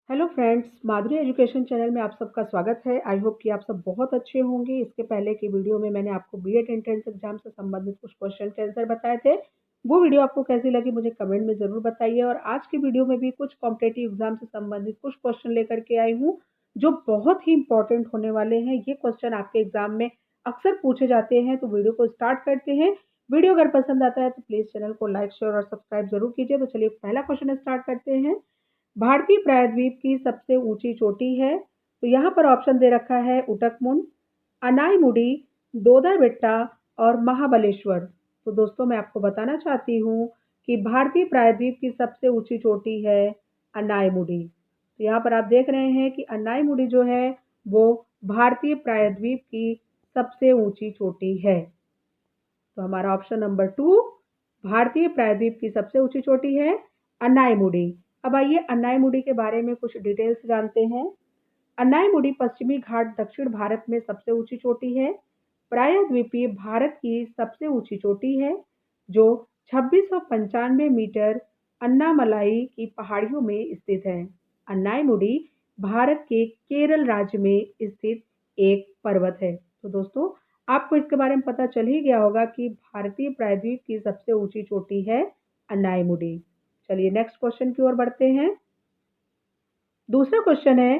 Hello friends, माधुरी education channel में आप सबका स्वागत है। आई होप कि आप सब बहुत अच्छे होंगे। इसके पहले की वीडियो में मैंने आपको बीएड एंट्रेंस एग्जाम से संबंधित कुछ क्वेश्चन के आंसर बताए थे। वो वीडियो आपको कैसी लगी मुझे कमेंट में ज़रूर बताइए। और आज की वीडियो में भी कुछ कॉम्पिटेटिव एग्जाम से संबंधित कुछ क्वेश्चन लेकर के आई हूँ जो बहुत ही इंपॉर्टेंट होने वाले हैं। ये क्वेश्चन आपके एग्जाम में अक्सर पूछे जाते हैं। तो वीडियो को स्टार्ट करते हैं। वीडियो अगर पसंद आता है तो प्लीज़ चैनल को लाइक, शेयर और सब्सक्राइब जरूर कीजिए। तो चलिए पहला क्वेश्चन स्टार्ट करते हैं। भारतीय प्रायद्वीप की सबसे ऊंची चोटी है। तो यहाँ पर ऑप्शन दे रखा है उटकमुंड, अनाईमुडी, दोदरबेट्टा और महाबलेश्वर। तो दोस्तों मैं आपको बताना चाहती हूँ कि भारतीय प्रायद्वीप की सबसे ऊंची चोटी है अनाईमुडी। तो यहाँ पर आप देख रहे हैं कि अनाईमुडी जो है वो भारतीय प्रायद्वीप की सबसे ऊंची चोटी है। तो हमारा ऑप्शन नंबर 2 भारतीय प्रायद्वीप की सबसे ऊंची चोटी है अनाईमुडी। अब आइए अनाईमुडी के बारे में कुछ डिटेल्स जानते हैं। अनाईमुडी पश्चिमी घाट दक्षिण भारत में सबसे ऊंची चोटी है। प्रायद्वीपीय भारत की सबसे ऊंची चोटी है जो 2695 मीटर अन्नामलाई की पहाड़ियों में स्थित है। अनाईमुडी भारत के केरल राज्य में स्थित एक पर्वत है। तो दोस्तों आपको इसके बारे में पता चल ही गया होगा कि भारतीय प्रायद्वीप की सबसे ऊंची चोटी है अनाईमुडी। चलिए नेक्स्ट क्वेश्चन की ओर बढ़ते हैं। दूसरा क्वेश्चन है,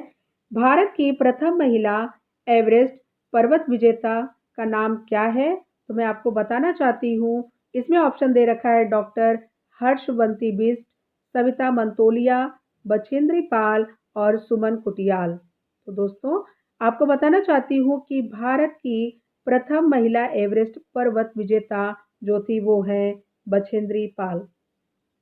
भारत की प्रथम महिला एवरेस्ट पर्वत विजेता का नाम क्या है? तो मैं आपको बताना चाहती हूँ। इसमें ऑप्शन दे रखा है डॉक्टर हर्षवंती बिष्ट, सविता मंतोलिया, बछेंद्री पाल और सुमन कुटियाल। तो दोस्तों आपको बताना चाहती हूँ कि भारत की प्रथम महिला एवरेस्ट पर्वत विजेता जो थी वो है बछेंद्री पाल।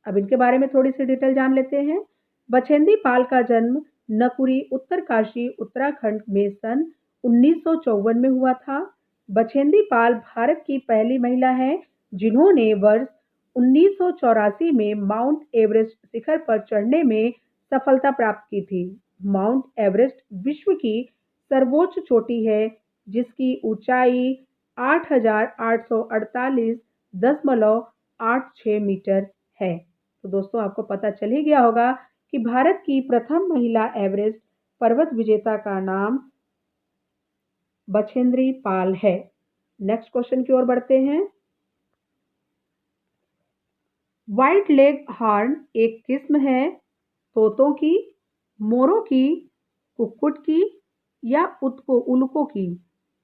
अब इनके बारे में थोड़ी सी डिटेल जान लेते हैं। बछेंद्री पाल का जन्म नकुरी उत्तरकाशी उत्तराखंड में सन 1954 में हुआ था। बछेंद्री पाल भारत की पहली महिला है जिन्होंने वर्ष 1984 में माउंट एवरेस्ट शिखर पर चढ़ने में सफलता प्राप्त की थी। माउंट एवरेस्ट विश्व की सर्वोच्च चोटी है जिसकी ऊंचाई 8,848.86 मीटर है। तो दोस्तों आपको पता चल ही गया होगा कि भारत की प्रथम महिला एवरेस्ट पर्वत विजेता का नाम बछेंद्री पाल है। नेक्स्ट क्वेश्चन की ओर बढ़ते हैं। व्हाइट लेग हॉर्न एक किस्म है तोतों की, मोरों की, कुक्कुट की या उल्कों की।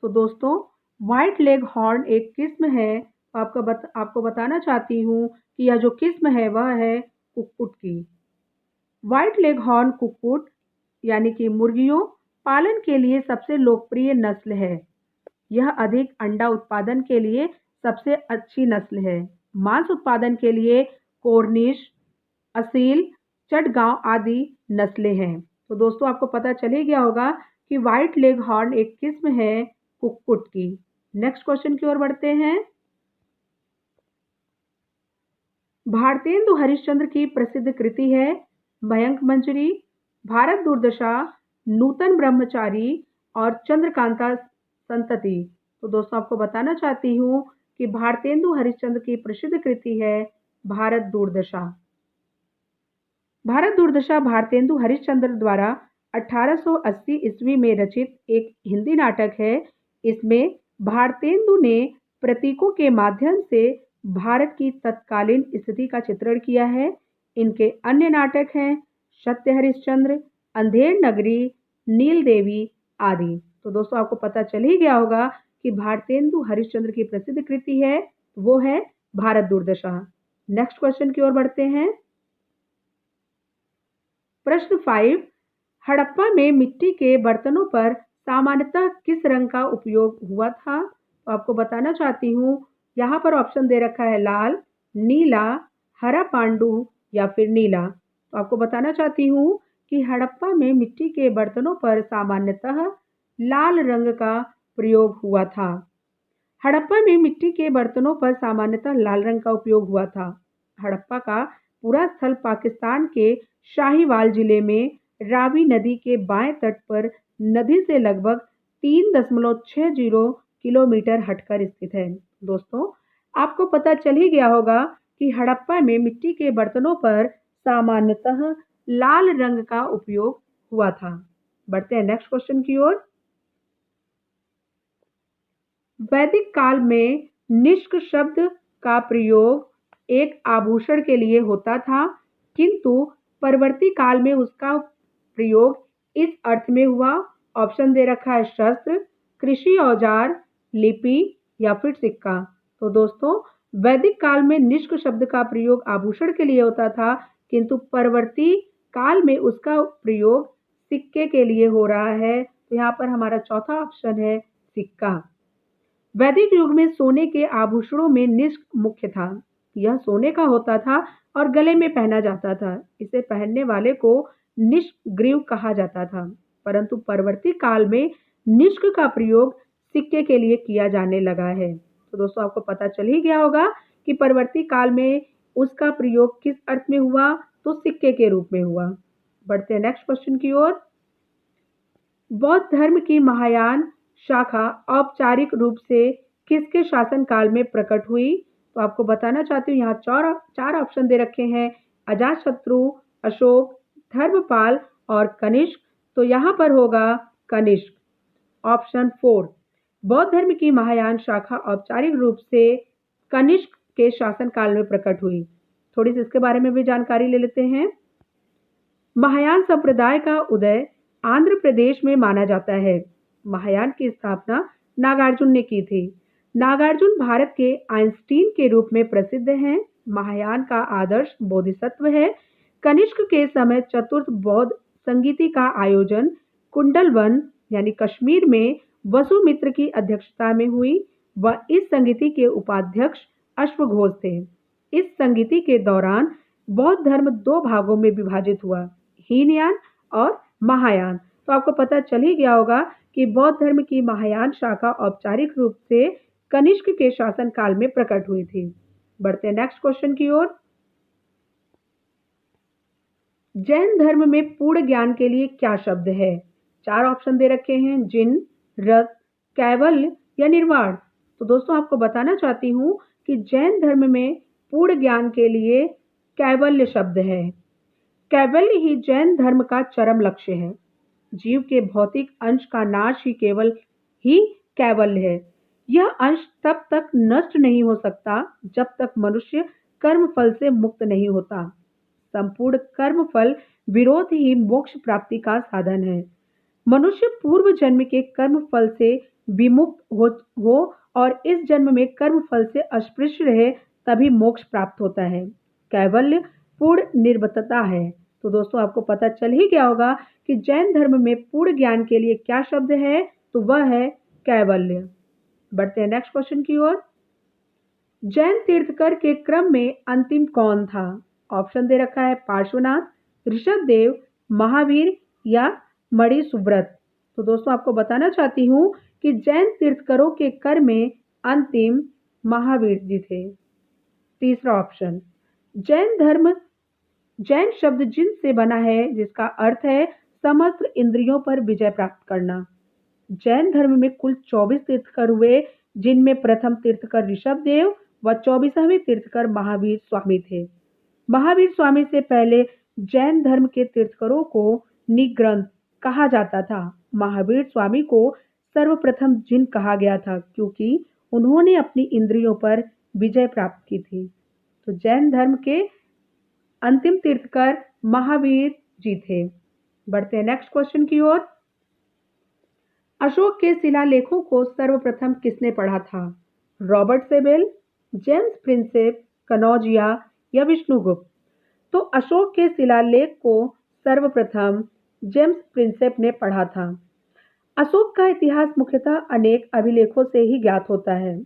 तो दोस्तों व्हाइट लेग हॉर्न एक किस्म है। आपको बताना चाहती हूँ कि यह जो किस्म है वह है कुक्कुट की। व्हाइट लेग हॉर्न कुक्कुट यानी कि मुर्गियों पालन के लिए सबसे लोकप्रिय नस्ल है। यह अधिक अंडा उत्पादन के लिए सबसे अच्छी नस्ल है। मांस उत्पादन के लिए कोर्निश, असील, चटगांव आदि नस्लें हैं। तो दोस्तों आपको पता चल ही गया होगा कि व्हाइट लेग हॉर्न एक किस्म है कुक्कुट की। नेक्स्ट क्वेश्चन की ओर बढ़ते हैं। भारतेंदु हरिश्चंद्र की प्रसिद्ध कृति है मयंक मंजरी, भारत दुर्दशा, नूतन ब्रह्मचारी और चंद्रकांता संतति। तो दोस्तों आपको बताना चाहती हूँ कि भारतेंदु हरिश्चंद्र की प्रसिद्ध कृति है भारत दुर्दशा। भारत दुर्दशा भारतेंदु हरिश्चंद्र द्वारा 1880 ईस्वी में रचित एक हिंदी नाटक है। इसमें भारतेंदु ने प्रतीकों के माध्यम से भारत की तत्कालीन स्थिति का चित्रण किया है। इनके अन्य नाटक हैं सत्य हरिश्चंद्र, अंधेर नगरी, नील देवी आदि। तो दोस्तों आपको पता चल ही गया होगा कि भारतेंदु हरिश्चंद्र की प्रसिद्ध कृति है वो है भारत दुर्दशा। नेक्स्ट क्वेश्चन की ओर बढ़ते हैं। प्रश्न 5, हड़प्पा में मिट्टी के बर्तनों पर सामान्यतः किस रंग का उपयोग हुआ था? तो आपको बताना चाहती हूँ। यहाँ पर ऑप्शन दे रखा है लाल, नीला, हरा पांडु या फिर नीला। तो आपको बताना चाहती हूँ कि हड़प्पा में मिट्टी के बर्तनों पर सामान्यतः लाल रंग का प्रयोग हुआ था। हड़प्पा में मिट्टी के बर्तनों पर सामान्यतः लाल रंग का उपयोग हुआ था। हड़प्पा का पूरा स्थल पाकिस्तान के शाहीवाल जिले में रावी नदी के बाएं तट पर नदी से लगभग 3.60 किलोमीटर हटकर स्थित है। दोस्तों आपको पता चल ही गया होगा कि हड़प्पा में मिट्टी के बर्तनों पर सामान्यतः लाल रंग का उपयोग हुआ था। बढ़ते हैं नेक्स्ट क्वेश्चन की ओर। वैदिक काल में निष्क शब्द का प्रयोग एक आभूषण के लिए होता था, किंतु परवर्ती काल में उसका प्रयोग इस अर्थ में हुआ। ऑप्शन दे रखा है शस्त्र, कृषि औजार, लिपि या फिर सिक्का। तो दोस्तों, वैदिक काल में निष्क शब्द का प्रयोग आभूषण के लिए होता था, किंतु परवर्ती काल में उसका प्रयोग सिक्के के लिए हो रहा है। तो यहाँ पर हमारा चौथा ऑप्शन है सिक्का। वैदिक युग में सोने के आभूषणों में निष्क मुख्य था। यह सोने का होता था और गले में पहना जाता था। इसे पहनने वाले को निष्ग्रीव कहा जाता था। परंतु परवर्ती काल में निष्क का प्रयोग सिक्के के लिए किया जाने लगा है। तो दोस्तों, आपको पता चल ही गया होगा कि परवर्ती काल में उसका प्रयोग किस अर्थ में हुआ, तो सिक्के के रूप में हुआ। बढ़ते हैं नेक्स्ट क्वेश्चन की ओर। बौद्ध धर्म की महायान शाखा औपचारिक रूप से किसके शासनकाल में प्रकट हुई? तो आपको बताना चाहती हूँ, यहाँ चार ऑप्शन दे रखे हैं, अजातशत्रु, अशोक, धर्मपाल और कनिष्क। तो यहाँ पर होगा कनिष्क। ऑप्शन 4, बौद्ध धर्म की महायान शाखा औपचारिक रूप से कनिष्क के शासनकाल में प्रकट हुई। थोड़ी सी इसके बारे में भी जानकारी ले लेते हैं। महायान संप्रदाय का उदय आंध्र प्रदेश में माना जाता है। महायान की स्थापना नागार्जुन ने की थी। नागार्जुन भारत के आइंस्टीन के रूप में प्रसिद्ध हैं। महायान का आदर्श बोधिसत्व है। कनिष्क के समय चतुर्थ बौद्ध संगीति का आयोजन कुंडलवन यानी कश्मीर में वसुमित्र की अध्यक्षता में हुई। वह इस संगीति के उपाध्यक्ष अश्वघोष थे। इस संगीति के दौरान बौद्ध धर्म दो भागों में विभाजित हुआ, हीनयान और महायान। तो आपको पता चल ही गया होगा कि बौद्ध धर्म की महायान शाखा औपचारिक रूप से कनिष्क के शासनकाल में प्रकट हुई थी। बढ़ते हैं नेक्स्ट क्वेश्चन की ओर। जैन धर्म में पूर्ण ज्ञान के लिए क्या शब्द है? चार ऑप्शन दे रखे हैं, जिन, रस, कैवल्य या निर्वाण। तो दोस्तों, आपको बताना चाहती हूँ कि जैन धर्म में पूर्ण ज्ञान के लिए कैवल्य शब्द है। कैवल्य ही जैन धर्म का चरम लक्ष्य है। जीव के भौतिक अंश का नाश ही कैवल्य है। यह अंश तब तक नष्ट नहीं हो सकता जब तक मनुष्य कर्म फल से मुक्त नहीं होता। संपूर्ण कर्म फल विरोध ही मोक्ष प्राप्ति का साधन है। मनुष्य पूर्व जन्म के कर्म फल से विमुक्त हो और इस जन्म में कर्म फल से अस्पृश्य रहे, तभी मोक्ष प्राप्त होता है। कैवल्य पूर्ण निर्बतता है। तो दोस्तों, आपको पता चल ही गया होगा कि जैन धर्म में पूर्ण ज्ञान के लिए क्या शब्द है, तो वह है कैवल्य। बढ़ते हैं नेक्स्ट क्वेश्चन की ओर। जैन तीर्थकर के क्रम में अंतिम कौन था? ऑप्शन दे रखा है पार्श्वनाथ, ऋषभदेव, महावीर या मणि सुव्रत। तो दोस्तों, आपको बताना चाहती हूँ कि जैन तीर्थकरों के क्रम में अंतिम महावीर जी थे। तीसरा ऑप्शन, जैन शब्द जिन से बना है, जिसका अर्थ है समस्त इंद्रियों पर विजय प्राप्त करना। जैन धर्म में कुल 24 तीर्थकर हुए, जिनमें प्रथम तीर्थकर ऋषभदेव व 24वें तीर्थकर महावीर स्वामी थे। महावीर स्वामी से पहले जैन धर्म के तीर्थकरों को निग्रंथ कहा जाता था। महावीर स्वामी को सर्वप्रथम जिन कहा गया था, क्योंकि उन्होंने अपनी इंद्रियों पर विजय प्राप्त की थी। तो जैन धर्म के अंतिम तीर्थकर महावीर जी थे। बढ़ते हैं नेक्स्ट क्वेश्चन की ओर। अशोक के शिलालेखों को सर्वप्रथम किसने पढ़ा था? Robert Sewell, James Prinsep, Kanaujia या विष्णुगुप्त। तो अशोक के शिलालेख को सर्वप्रथम जेम्स प्रिंसेप ने पढ़ा था। अशोक का इतिहास मुख्यतः अनेक अभिलेखों से ही ज्ञात होता है।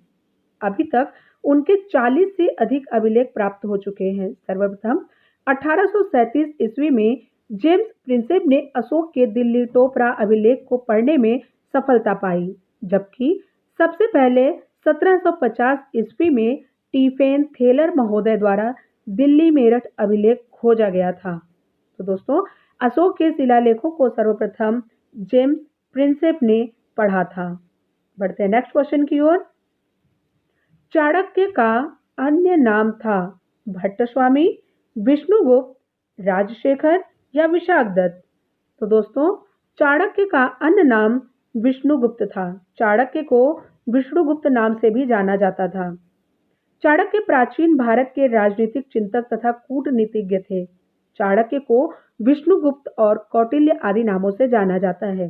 अभी तक उनके 40 से अधिक अभिलेख प्राप्त हो चुके हैं। सर्वप्रथम 1837 ईस्वी में जेम्स प्रिंसेप ने अशोक के दिल्ली टोपरा अभिलेख को पढ़ने में सफलता पाई, जबकि सबसे पहले 1750 ईस्वी में टीफेन थेलर महोदय द्वारा दिल्ली मेरठ अभिलेख खोजा गया था। तो दोस्तों, अशोक के शिलालेखों को सर्वप्रथम जेम्स प्रिंसेप ने पढ़ा था। बढ़ते हैं नेक्स्ट क्वेश्चन की ओर। चाणक्य का अन्य नाम था भट्ट स्वामी, विष्णुगुप्त, राजशेखर या विशाखदत्त। तो दोस्तों, चाणक्य का अन्य नाम विष्णुगुप्त था। चाणक्य को विष्णुगुप्त नाम से भी जाना जाता था। चाणक्य प्राचीन भारत के राजनीतिक चिंतक तथा कूटनीतिज्ञ थे। चाणक्य को विष्णुगुप्त और कौटिल्य आदि नामों से जाना जाता है।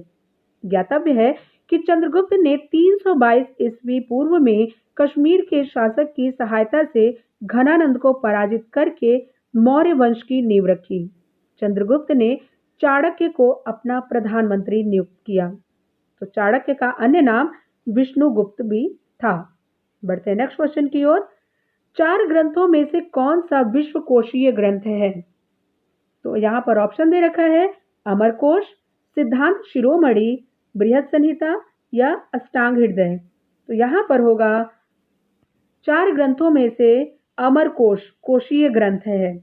ज्ञातव्य है कि चंद्रगुप्त ने 322 ईस्वी पूर्व में कश्मीर के शासक की सहायता से घनानंद को पराजित करके मौर्य वंश की नींव रखी। चंद्रगुप्त ने चाणक्य को अपना प्रधानमंत्री नियुक्त किया। तो चाणक्य का अन्य नाम विष्णुगुप्त भी था। बढ़ते हैं नेक्स्ट क्वेश्चन की ओर। 4 ग्रंथों में से कौन सा विश्वकोशीय ग्रंथ है? तो यहाँ पर ऑप्शन दे रखा है अमरकोश, सिद्धांत शिरोमणि, बृहद संहिता या अष्टांग हृदय। तो यहाँ पर होगा 4 ग्रंथों में से अमरकोश कोशीय ग्रंथ है।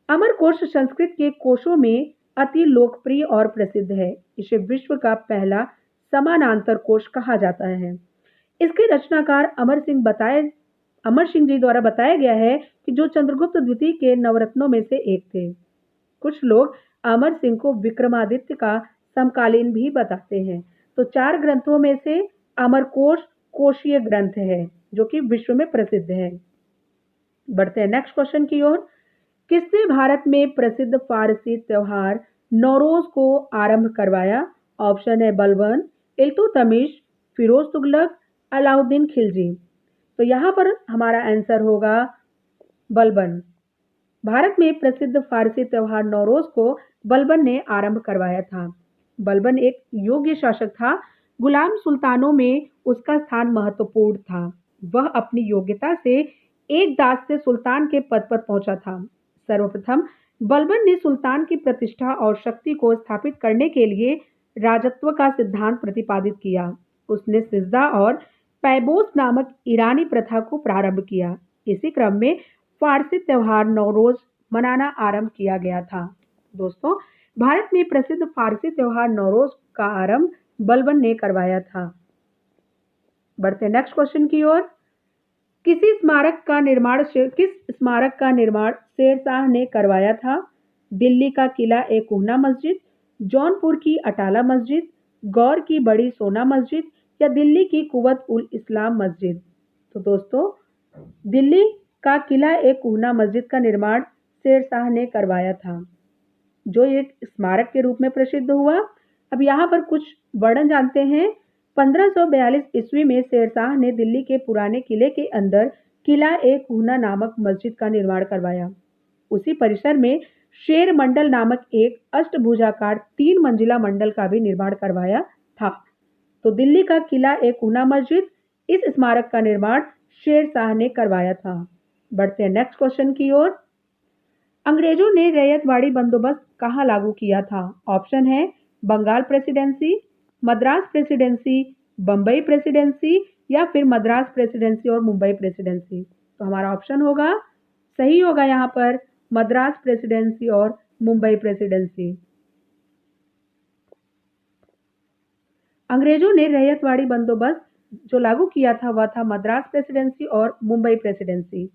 अमरकोश संस्कृत के कोशों में अति लोकप्रिय और प्रसिद्ध है। इसे विश्व का पहला समानांतर कोश कहा जाता है। इसके रचनाकार अमर सिंह जी द्वारा बताया गया है कि जो चंद्रगुप्त द्वितीय के नवरत्नों में से एक थे। कुछ लोग अमर सिंह को विक्रमादित्य का समकालीन भी बताते हैं। तो 4 ग्रंथों में से अमरकोश कोशीय ग्रंथ है जो कि विश्व में प्रसिद्ध है। बढ़ते हैं नेक्स्ट क्वेश्चन की ओर। किसने भारत में प्रसिद्ध फारसी त्योहार नौरोज को आरंभ करवाया? ऑप्शन है बलबन, इल्तुतमिश, फिरोज तुगलक, अलाउद्दीन खिलजी। तो यहाँ पर हमारा आंसर होगा बलबन। भारत में प्रसिद्ध फारसी त्योहार नौरोज को बलबन ने आरंभ करवाया था। बलबन एक योग्य शासक था। गुलाम सुल्तानों में उसका स्थान महत्वपूर्ण था। वह अपनी योग्यता से एक दास से सुल्तान के पद पर पहुंचा था। सर्वप्रथम बलबन ने सुल्तान की प्रतिष्ठा और शक्ति को स्थापित करने के लिए राजत्व का सिद्धांत प्रतिपादित किया। उसने सिजदा और पैबोस नामक ईरानी प्रथा को प्रारंभ किया। इसी क्रम में फारसी त्योहार नौरोज मनाना आरंभ किया गया था। दोस्तों, भारत में प्रसिद्ध फारसी त्योहार नौरोज का आरंभ बलबन ने करवाया था। बढ़ते नेक्स्ट क्वेश्चन की ओर। किस स्मारक का निर्माण शेरशाह ने करवाया था? दिल्ली का किला ए कुहना मस्जिद, जौनपुर की अटाला मस्जिद, गौर की बड़ी सोना मस्जिद या दिल्ली की कुवत उल इस्लाम मस्जिद। तो दोस्तों, दिल्ली का किला ए कुहना मस्जिद का निर्माण शेरशाह ने करवाया था, जो एक स्मारक के रूप में प्रसिद्ध हुआ। अब यहाँ पर कुछ वर्णन जानते हैं। 1542 ईस्वी में शेरशाह ने दिल्ली के पुराने किले के अंदर किला ए कुहना नामक मस्जिद का निर्माण करवाया। उसी परिसर में शेर मंडल नामक एक अष्टभुजाकार 3 मंजिला मंडल का भी निर्माण करवाया था। तो दिल्ली का किला ए कुहना मस्जिद, इस स्मारक का निर्माण शेरशाह ने करवाया था। बढ़ते हैं नेक्स्ट क्वेश्चन की ओर। अंग्रेजों ने रैयतवाड़ी बंदोबस्त कहाँ लागू किया था? ऑप्शन है Bengal presidency, Madras presidency, Bombay presidency या फिर मद्रास प्रेसिडेंसी और मुंबई प्रेसिडेंसी। तो हमारा ऑप्शन होगा सही होगा यहाँ पर मद्रास प्रेसिडेंसी और मुंबई प्रेसिडेंसी। अंग्रेजों ने रैयतवाड़ी बंदोबस्त जो लागू किया था वह था मद्रास प्रेसिडेंसी और मुंबई प्रेसिडेंसी।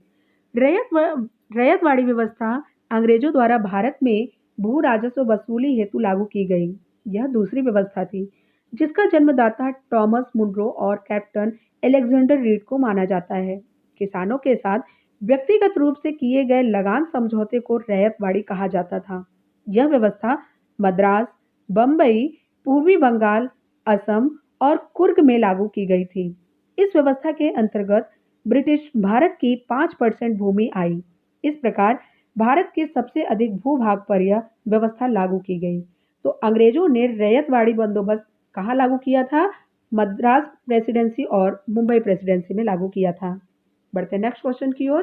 रैयतवाड़ी व्यवस्था अंग्रेजों द्वारा भारत में भू राजस्व वसूली हेतु लागू की गई। यह दूसरी व्यवस्था थी जिसका जन्मदाता टॉमस मुनरो और कैप्टन अलेक्जेंडर रीड को माना जाता है। किसानों के साथ व्यक्तिगत रूप से किए गए लगान समझौते को रैयतवाड़ी कहा जाता था। यह व्यवस्था मद्रास, बंबई, पूर्वी बंगाल, असम और कुर्ग में लागू की गई थी। इस व्यवस्था के अंतर्गत ब्रिटिश भारत की 5% भूमि आई। इस प्रकार भारत के सबसे अधिक भूभाग पर यह व्यवस्था लागू की गई। तो अंग्रेजों ने रैयतवाड़ी बंदोबस्त कहाँ लागू किया था? मद्रास प्रेसिडेंसी और मुंबई प्रेसिडेंसी में लागू किया था। बढ़ते नेक्स्ट क्वेश्चन की ओर।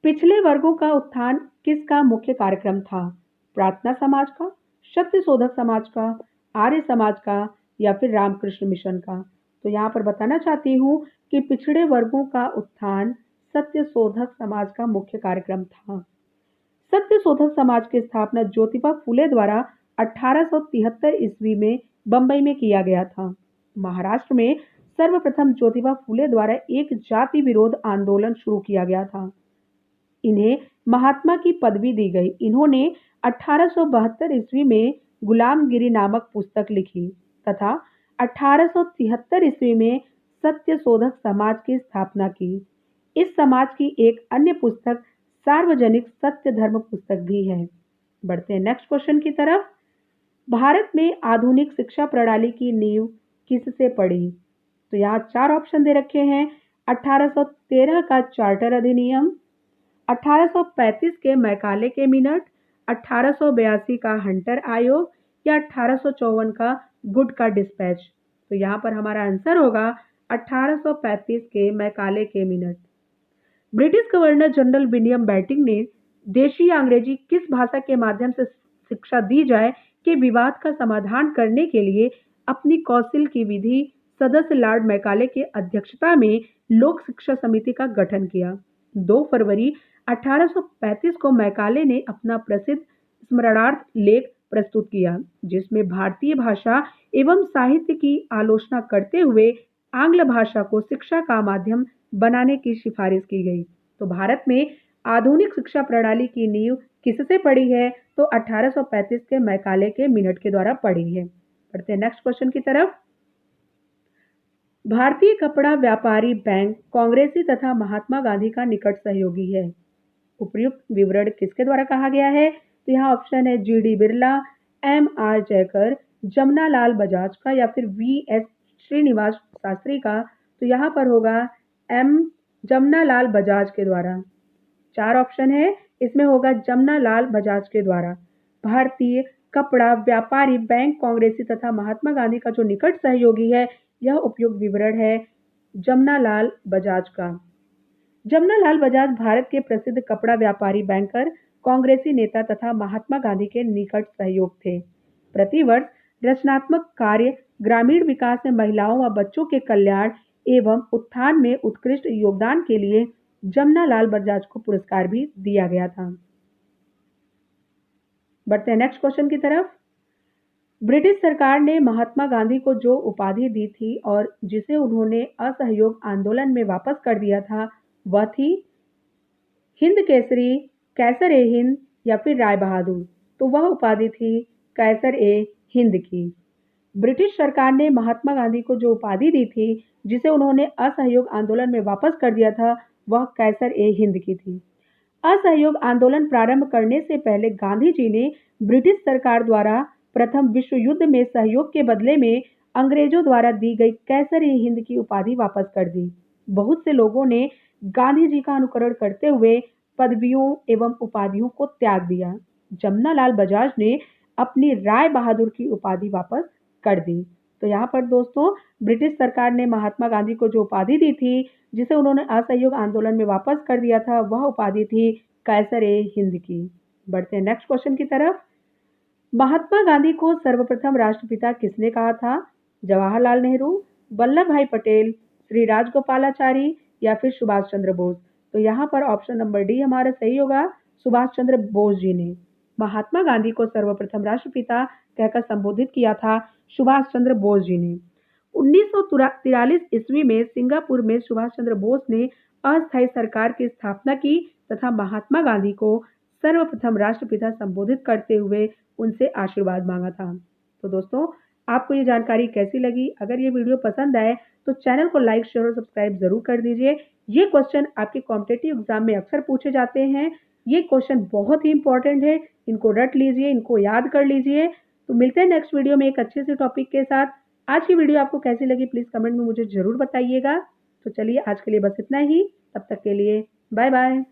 पिछले वर्गों का उत्थान किसका मुख्य कार्यक्रम था? प्रार्थना समाज का, सत्य शोधक समाज का, आर्य समाज का या फिर रामकृष्ण मिशन का? तो यहाँ पर बताना चाहती हूँ कि पिछड़े वर्गों का उत्थान सत्य शोधक समाज का मुख्य कार्यक्रम था। सत्य शोधक समाज की स्थापना ज्योतिबा फुले द्वारा 1873 ईस्वी में बंबई में किया गया था। महाराष्ट्र में सर्वप्रथम ज्योतिबा फुले द्वारा एक जाति विरोध आंदोलन शुरू किया गया था। इन्हें महात्मा की पदवी दी गई। इन्होंने 1872 ईस्वी में गुलामगिरी नामक पुस्तक लिखी तथा 1873 ईस्वी में सत्यशोधक समाज की स्थापना की। इस समाज की एक अन्य पुस्तक सार्वजनिक सत्य धर्म पुस्तक भी है। बढ़ते हैं नेक्स्ट क्वेश्चन की तरफ। भारत में आधुनिक शिक्षा प्रणाली की नींव किससे पड़ी? तो यहाँ 4 ऑप्शन दे रखे हैं। 1813 का चार्टर अधिनियम, 1835 के मैकाले के मिनट, 1882 का हंटर आयोग या 1854 का गुड का डिस्पैच। तो यहाँ पर हमारा आंसर होगा 1835 के मैकाले के minute. British governor general William Bentinck ने देशी या अंग्रेजी किस भाषा के माध्यम से शिक्षा दी जाए के विवाद का समाधान करने के लिए अपनी कौंसिल की विधि सदस्य लॉर्ड मैकाले की अध्यक्षता में लोक शिक्षा समिति का गठन किया। 2 फरवरी 1835 को मैकाले ने अपना प्रसिद्ध स्मरणार्थ लेख प्रस्तुत किया, जिसमें भारतीय भाषा एवं साहित्य की आलोचना करते हुए आंग्ल भाषा को शिक्षा का माध्यम बनाने की सिफारिश की गई। तो भारत में आधुनिक शिक्षा प्रणाली की नींव किससे पड़ी है? तो 1835 के मैकाले के मिनट के द्वारा पड़ी है। बढ़ते हैं नेक्स्ट क्वेश्चन की तरफ। भारतीय कपड़ा व्यापारी बैंक कांग्रेसी तथा महात्मा गांधी का निकट सहयोगी है। उपयुक्त विवरण किसके द्वारा कहा गया है? तो यहाँ ऑप्शन है जीडी बिरला, एमआर जयकर, जमनालाल बजाज का या फिर वीएस श्रीनिवास शास्त्री का। तो यहाँ पर होगा एम जमनालाल बजाज के द्वारा। 4 ऑप्शन है, इसमें होगा जमनालाल बजाज के द्वारा। भारतीय कपड़ा व्यापारी बैंक कांग्रेसी तथा महात्मा गांधी का जो निकट सहयोगी है, यह उपयुक्त विवरण है जमनालाल बजाज का। जमनालाल बजाज भारत के प्रसिद्ध कपड़ा व्यापारी, बैंकर, कांग्रेसी नेता तथा महात्मा गांधी के निकट सहयोग थे। प्रतिवर्ष रचनात्मक कार्य, ग्रामीण विकास में महिलाओं व बच्चों के कल्याण एवं उत्थान में उत्कृष्ट योगदान के लिए जमनालाल बजाज को पुरस्कार भी दिया गया था। बढ़ते हैं नेक्स्ट क्वेश्चन की तरफ। ब्रिटिश सरकार ने महात्मा गांधी को जो उपाधि दी थी और जिसे उन्होंने असहयोग आंदोलन में वापस कर दिया था, वह थी हिंद केसरी, कैसर ए हिंद या फिर राय बहादुर। तो वह उपाधि थी कैसर ए हिंद की। ब्रिटिश सरकार ने महात्मा गांधी को जो उपाधि दी थी, जिसे उन्होंने असहयोग आंदोलन में वापस कर दिया था, वह कैसर ए हिंद की थी। असहयोग आंदोलन प्रारंभ करने से पहले गांधी जी ने ब्रिटिश सरकार द्वारा प्रथम विश्व युद्ध में सहयोग के बदले में अंग्रेजों द्वारा दी गई कैसर ए हिंद की उपाधि वापस कर दी। बहुत से लोगों ने गांधी जी का अनुकरण करते हुए पदवियों एवं उपाधियों को त्याग दिया। जमनालाल बजाज ने अपनी राय बहादुर की उपाधि वापस कर दी। तो यहाँ पर दोस्तों, ब्रिटिश सरकार ने महात्मा गांधी को जो उपाधि दी थी, जिसे उन्होंने असहयोग आंदोलन में वापस कर दिया था, वह उपाधि थी कैसर ए हिंद की। बढ़ते हैं नेक्स्ट क्वेश्चन की तरफ। महात्मा गांधी को सर्वप्रथम राष्ट्रपिता किसने कहा था? जवाहरलाल नेहरू, वल्लभ भाई पटेल, श्री राजगोपालाचारी या फिर सुभाष चंद्र बोस। तो यहाँ पर ऑप्शन नंबर डी हमारा सही होगा, सुभाष चंद्र बोस जी ने महात्मा गांधी को सर्वप्रथम राष्ट्रपिता कहकर संबोधित किया था, सुभाष चंद्र बोस जी ने। 1943 ईस्वी में सिंगापुर में सुभाष चंद्र बोस ने अस्थायी सरकार की स्थापना की तथा महात्मा गांधी को सर्वप्रथम राष्ट्रपिता संबोधित करते हुए उनसे आशीर्वाद मांगा था। तो दोस्तों, आपको ये जानकारी कैसी लगी? अगर ये वीडियो पसंद आए तो चैनल को लाइक, शेयर और सब्सक्राइब जरूर कर दीजिए। ये क्वेश्चन आपके कॉम्पिटिटिव एग्जाम में अक्सर पूछे जाते हैं। ये क्वेश्चन बहुत ही इंपॉर्टेंट है, इनको रट लीजिए, इनको याद कर लीजिए। तो मिलते हैं नेक्स्ट वीडियो में एक अच्छे से टॉपिक के साथ। आज की वीडियो आपको कैसी लगी प्लीज कमेंट में मुझे जरूर बताइएगा। तो चलिए आज के लिए बस इतना ही, तब तक के लिए बाय बाय।